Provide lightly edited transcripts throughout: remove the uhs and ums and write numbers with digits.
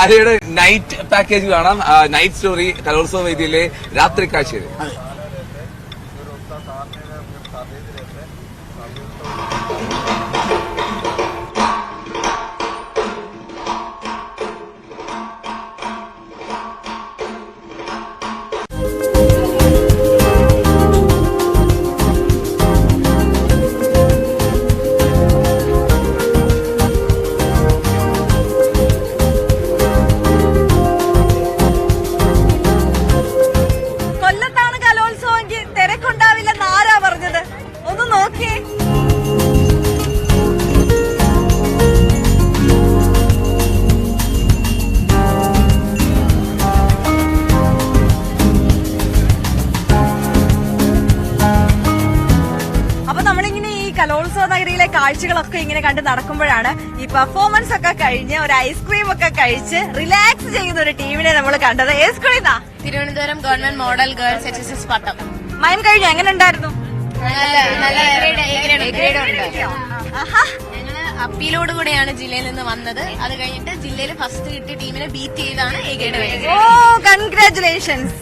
ആര്യയുടെ night package കാണാം. Night story കലോത്സവ വേദിയിലെ രാത്രി കാഴ്ചയിൽ. കലോത്സവ നഗരിയിലെ കാഴ്ചകളൊക്കെ ഇങ്ങനെ കണ്ട് നടക്കുമ്പോഴാണ് ഈ പെർഫോമൻസ് ഒക്കെ കഴിഞ്ഞ് ഒരു ഐസ്ക്രീം ഒക്കെ കഴിച്ച് റിലാക്സ് ചെയ്യുന്ന ഒരു ടീമിനെ നമ്മൾ കണ്ടത്. ഏത് സ്കൂളിന്നാ? Thiruvananthapuram government model girls HSS Pattom. മയം കഴിഞ്ഞു, എങ്ങനെ ഉണ്ടായിരുന്നു? ഞങ്ങള് അപ്പീലോട് കൂടെയാണ് ജില്ലയിൽ നിന്ന് വന്നത്. അത് കഴിഞ്ഞിട്ട് ജില്ലയിൽ ഫസ്റ്റ് കിട്ടിയ ടീമിനെ ബീറ്റ് ചെയ്താണ് എ ഗ്രേഡ് കഴിഞ്ഞത്. ഓ, കൺഗ്രാറ്റുലേഷൻസ്.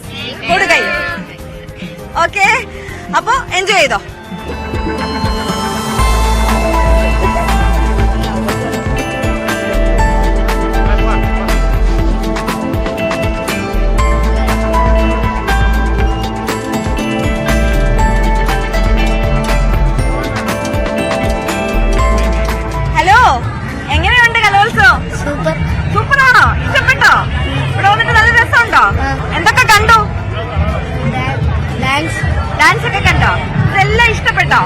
കൊടുക്കൈ. ഓക്കെ, അപ്പൊ എൻജോയ് ചെയ്തോ. സൂപ്പറാണോ? ഇഷ്ടപ്പെട്ടോ? ഇവിടെ വന്നിട്ട് നല്ല രസമുണ്ടോ? എന്തൊക്കെ കണ്ടു? ഡാൻസ് ഒക്കെ കണ്ടോ? ഇതെല്ലാം ഇഷ്ടപ്പെട്ടോ?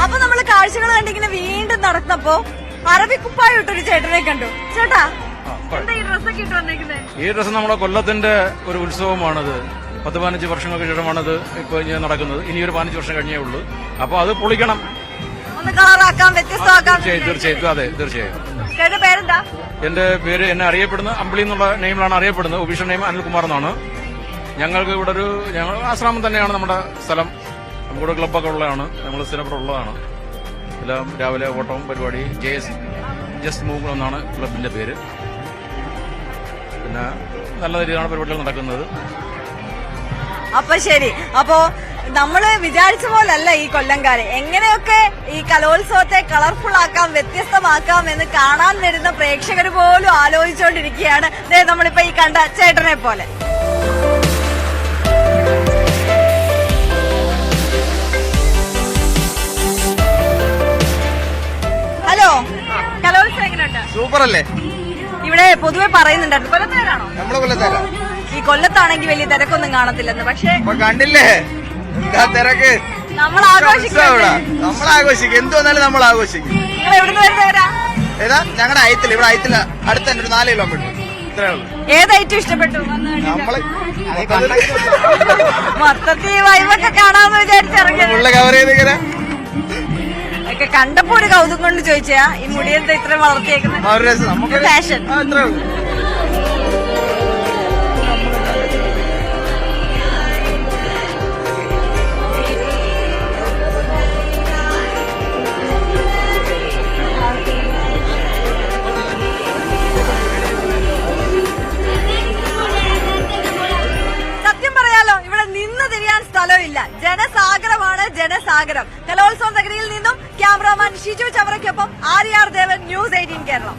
അപ്പൊ നമ്മള് കാഴ്ചകൾ കണ്ടിങ്ങനെ വീണ്ടും നടന്നപ്പോ അറബിക്കുപ്പായ ഇട്ടൊരു ചേട്ടനെ കണ്ടു. ചേട്ടാ, എന്താ ഈ ഡ്രസ്സൊക്കെ ഇട്ട് വന്നേക്കുന്നത്? ഈ ഡ്രസ്സ് നമ്മുടെ കൊല്ലത്തിന്റെ ഒരു ഉത്സവമാണത്. 10-15 വർഷങ്ങൾക്ക് ശേഷമാണത് ഇപ്പൊ നടക്കുന്നത്. ഇനി ഒരു 15 വർഷം കഴിഞ്ഞേ ഉള്ളൂ. അപ്പൊ അത് പൊളിക്കണം, ഒന്ന് കളറാക്കാം, വ്യത്യസ്തമാക്കാം. തീർച്ചയായും. അതെ, തീർച്ചയായും. ചേട്ടന്റെ പേരെന്താ? എന്റെ പേര് എന്നെ അറിയപ്പെടുന്ന അമ്പിളി എന്നുള്ള നെയിമിലാണ് അറിയപ്പെടുന്നത്. ഒഫീഷ്യൽ നെയിം അനിൽകുമാർ എന്നാണ്. ഞങ്ങൾക്ക് ഇവിടെ ഞങ്ങൾ ആശ്രമം തന്നെയാണ് നമ്മുടെ സ്ഥലം. നമുക്കിവിടെ ക്ലബ്ബൊക്കെ ഉള്ളതാണ്. നമ്മൾ സ്ഥിരം ഉള്ളതാണ്. എല്ലാം രാവിലെ ഓട്ടവും പരിപാടി. ജസ്റ്റ് മൂവ് എന്നാണ് ക്ലബിന്റെ പേര്. പിന്നെ നല്ല രീതിയിലാണ് പരിപാടികൾ നടക്കുന്നത്. അപ്പൊ ശരി. അപ്പോ നമ്മള് വിചാരിച്ച പോലല്ല ഈ കൊല്ലംകാര്. എങ്ങനെയൊക്കെ ഈ കലോത്സവത്തെ കളർഫുൾ ആക്കാം, വ്യത്യസ്തമാക്കാം എന്ന് കാണാൻ വരുന്ന പ്രേക്ഷകർ പോലും ആലോചിച്ചുകൊണ്ടിരിക്കുകയാണ്. നമ്മളിപ്പോ ഈ കണ്ട ചേട്ടനെ പോലെ. ഹലോ, കലോത്സവം എങ്ങനെയുണ്ട്? സൂപ്പർ അല്ലേ? ഇവിടെ പൊതുവെ പറയുന്നുണ്ടായിരുന്നു. കൊല്ലത്തേരാണോ? നമ്മളെ കൊല്ലത്തേരാ. ഈ കൊല്ലത്താണെങ്കിൽ വലിയ തിരക്കൊന്നും കാണത്തില്ലെന്ന്. പക്ഷെ കണ്ടില്ലേ എന്താ തിരക്ക്? നമ്മൾ ആഘോഷിക്കും. നമ്മൾ ആഘോഷിക്കും. എന്ത് വന്നാലും നമ്മൾ ആഘോഷിക്കും. നിങ്ങൾ എവിടുന്ന് വരുന്നവരാ? ഏതാ? ഞങ്ങളുടെ അയത്തില്ല. ഇവിടെ അയത്തില്ല അടുത്ത് തന്നെ ഒരു 4 കിലോമീറ്റർ. ഇത്രേ ഉള്ളൂ. ഏത് ഐറ്റം ഇഷ്ടപ്പെട്ടു? നമ്മള് മൊത്തത്തിൽ വൈബൊക്കെ കാണാന്ന് വിചാരിച്ചിറങ്ങിയത്. ഉള്ള കവർ ചെയ്തിങ്ങനെ ഒക്കെ കണ്ടപ്പോ ഒരു കൗതുകം കൊണ്ട് ചോദിച്ചാ ഈ മുടിയെന്താ ഇത്ര വളർത്തിയേക്കുന്നത്? ഫാഷൻ. അത്രേ ഉള്ളൂ. സ്ഥലമില്ല, ജനസാഗരമാണ് ജനസാഗരം. കലോത്സവ നഗരിയിൽ നിന്നും ക്യാമറാമാൻ ഷിജു ചവറയ്ക്കൊപ്പം ആര്യാർ ദേവൻ, ന്യൂസ് 18 കേരളം.